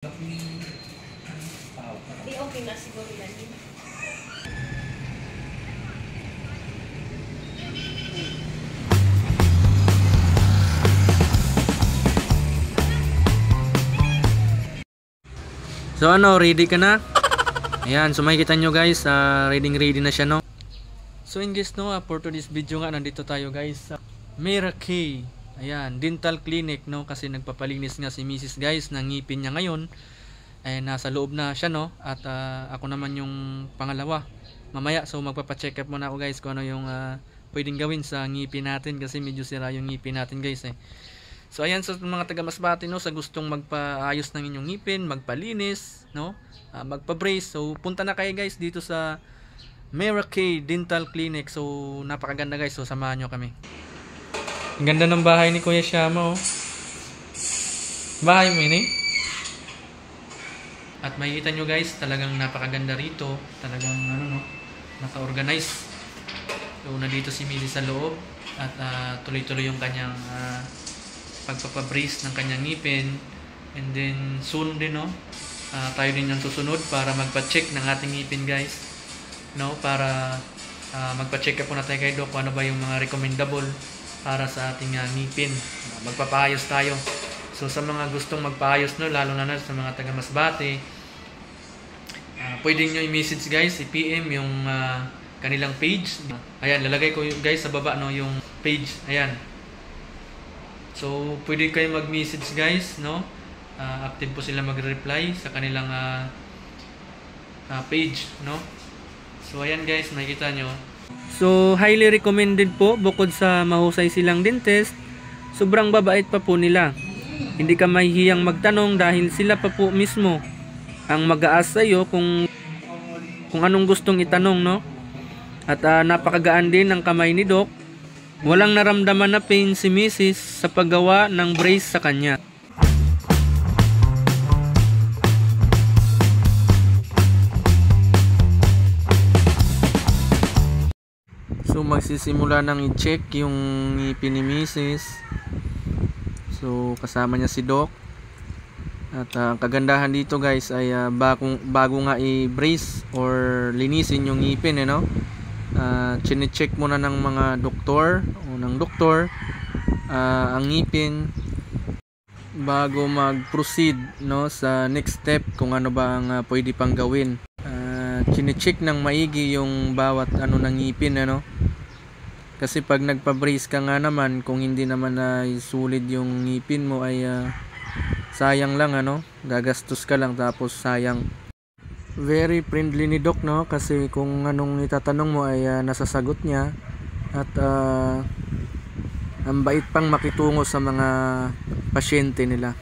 Di okay na siguro yan. So ano, ready ka na? Ayan, so makikita nyo guys, ready na siya, no? So in guys, no, for today's video nga, nandito tayo guys sa Miracle, ayan, dental clinic, no? Kasi nagpapalinis nga si Mrs. guys ng ngipin niya ngayon. Ay nasa loob na siya, no? At ako naman yung pangalawa mamaya, so magpapacheck up muna ako guys kung ano yung pwedeng gawin sa ngipin natin, kasi medyo sira yung ngipin natin guys eh. So ayan, sa mga taga Masbate, no, sa gustong magpaayos ng inyong ngipin, magpalinis, no, magpa-brace, so punta na kayo guys dito sa Miracle Dental Clinic. So napakaganda guys, so samahan nyo kami. Ang ganda ng bahay ni Kuya Shama, oh. Bahay mo ini. At makikita nyo guys, talagang napakaganda rito, talagang ano, no, naka-organize. So nandito si Mili sa loob at tuloy-tuloy yung kanyang pagpapabrace ng kanyang ngipin, and then soon din, no, tayo din yung susunod para magpa-check ng ating ngipin guys, no, para magpa-check up muna tayo kay Doc kung ano ba yung mga recommendable para sa ating ngipin. Magpapaayos tayo. So sa mga gustong magpaayos, no, lalo na sa mga taga Masbate, pwede nyo i-message guys, i-PM yung kanilang page. Ayan, lalagay ko guys sa baba, no, yung page, ayan. So, pwede kayo mag-message guys, no? Active po sila mag-reply sa kanilang page, no? So, ayan guys, makikita nyo. So, highly recommended po, bukod sa mahusay silang dentist, sobrang babait pa po nila. Hindi ka mahihiyang magtanong dahil sila pa po mismo ang mag-a-ask sa'yo kung anong gustong itanong, no? At napakagaan din ng kamay ni Doc. Walang naramdaman na pain si Mrs. sa paggawa ng brace sa kanya. So magsisimula nang i-check yung ngipin ni Mrs. So kasama niya si Doc. At ang kagandahan dito guys ay bago nga i-brace or linisin yung ngipin, no? Chine-check muna ng mga doktor o ng doktor ang ngipin bago mag-proceed, no, sa next step kung ano ba ang pwede pang gawin. Chine-check ng maigi yung bawat ano ng ngipin, ano, kasi pag nagpa-brace ka nga naman, kung hindi naman sulit yung ngipin mo ay sayang lang, ano, gagastos ka lang tapos sayang. Very friendly ni Doc, no, kasi kung anong itatanong mo ay nasasagot niya, at ang bait pang makitungo sa mga pasyente nila.